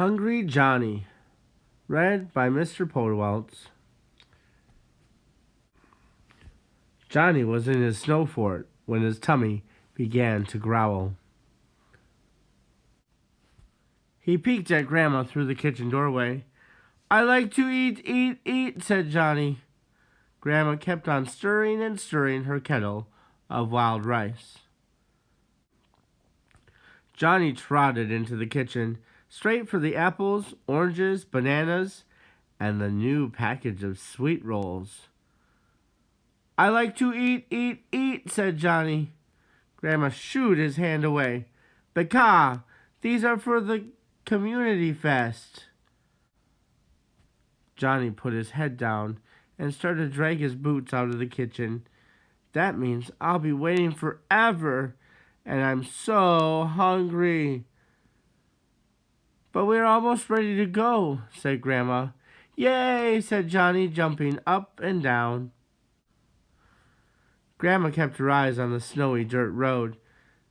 Hungry Johnny, read by Mr. Podwelts. Johnny was in his snow fort when his tummy began to growl. He peeked at Grandma through the kitchen doorway. "I like to eat, eat, eat," said Johnny. Grandma kept on stirring and stirring her kettle of wild rice. Johnny trotted into the kitchen, straight for the apples, oranges, bananas, and the new package of sweet rolls. "I like to eat, eat, eat," said Johnny. Grandma shooed his hand away. "Beca, these are for the community fest." Johnny put his head down and started to drag his boots out of the kitchen. "That means I'll be waiting forever, and I'm so hungry." "But we're almost ready to go," said Grandma. "Yay," said Johnny, jumping up and down. Grandma kept her eyes on the snowy dirt road.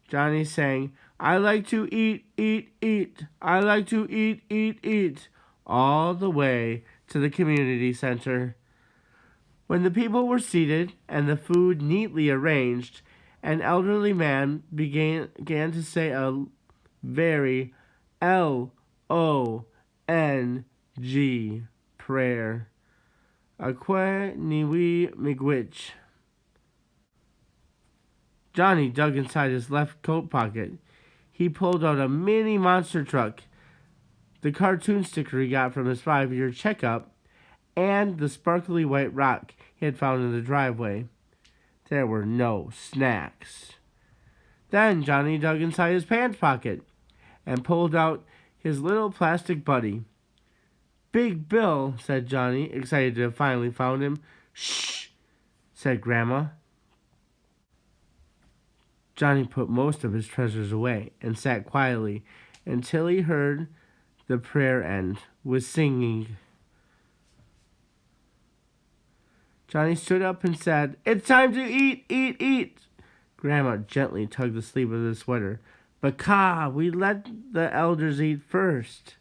Johnny sang, "I like to eat, eat, eat. I like to eat, eat, eat," all the way to the community center. When the people were seated and the food neatly arranged, an elderly man began to say a very L-O-N-G prayer. Aqua niwi miigwech. Johnny dug inside his left coat pocket. He pulled out a mini monster truck, the cartoon sticker he got from his 5-year checkup, and the sparkly white rock he had found in the driveway. There were no snacks. Then Johnny dug inside his pants pocket and pulled out his little plastic buddy. "Big Bill," said Johnny, excited to have finally found him. "Shh," said Grandma. Johnny put most of his treasures away and sat quietly until he heard the prayer end with singing. Johnny stood up and said, "It's time to eat, eat, eat." Grandma gently tugged the sleeve of his sweater. "Beca, we let the elders eat first."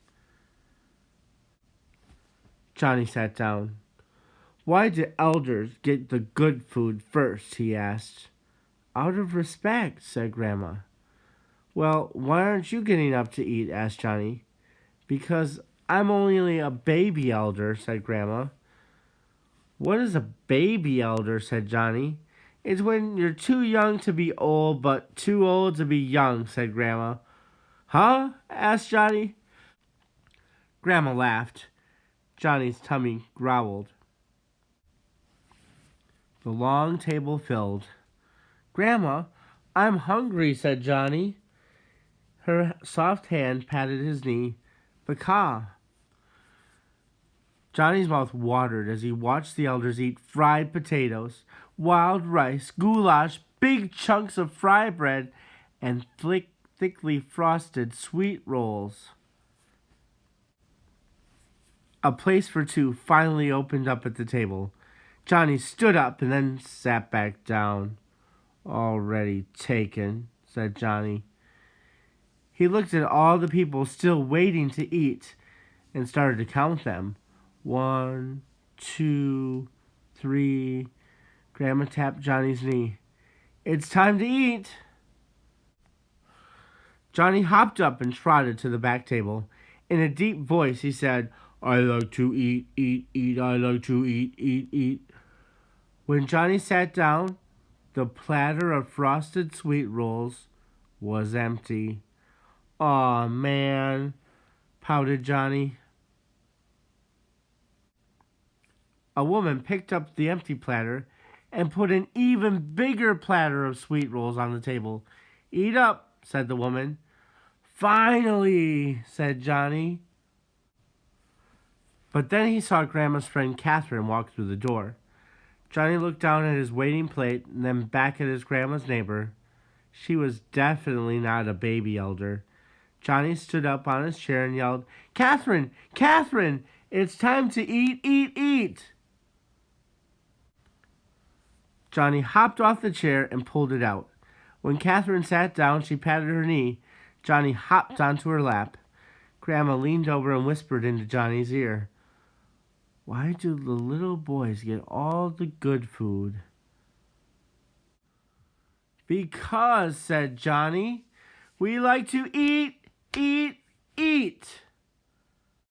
Johnny sat down. "Why do elders get the good food first?" he asked. "Out of respect," said Grandma. "Well, why aren't you getting up to eat?" asked Johnny. "Because I'm only a baby elder," said Grandma. "What is a baby elder?" said Johnny. "It's when you're too young to be old, but too old to be young," said Grandma. "Huh?" asked Johnny. Grandma laughed. Johnny's tummy growled. The long table filled. "Grandma, I'm hungry," said Johnny. Her soft hand patted his knee. "Beca." Johnny's mouth watered as he watched the elders eat fried potatoes, wild rice, goulash, big chunks of fry bread, and thickly frosted sweet rolls. A place for two finally opened up at the table. Johnny stood up and then sat back down. "Already taken," said Johnny. He looked at all the people still waiting to eat and started to count them. 1, 2, 3. Grandma tapped Johnny's knee. "It's time to eat." Johnny hopped up and trotted to the back table. In a deep voice, he said, "I like to eat, eat, eat. I like to eat, eat, eat." When Johnny sat down, the platter of frosted sweet rolls was empty. "Aw, man," pouted Johnny. A woman picked up the empty platter and put an even bigger platter of sweet rolls on the table. "Eat up," said the woman. "Finally," said Johnny. But then he saw Grandma's friend Catherine walk through the door. Johnny looked down at his waiting plate and then back at his grandma's neighbor. She was definitely not a baby elder. Johnny stood up on his chair and yelled, "Catherine! Catherine! It's time to eat, eat, eat!" Johnny hopped off the chair and pulled it out. When Catherine sat down, she patted her knee. Johnny hopped onto her lap. Grandma leaned over and whispered into Johnny's ear, "Why do the little boys get all the good food?" "Because," said Johnny, "we like to eat, eat, eat."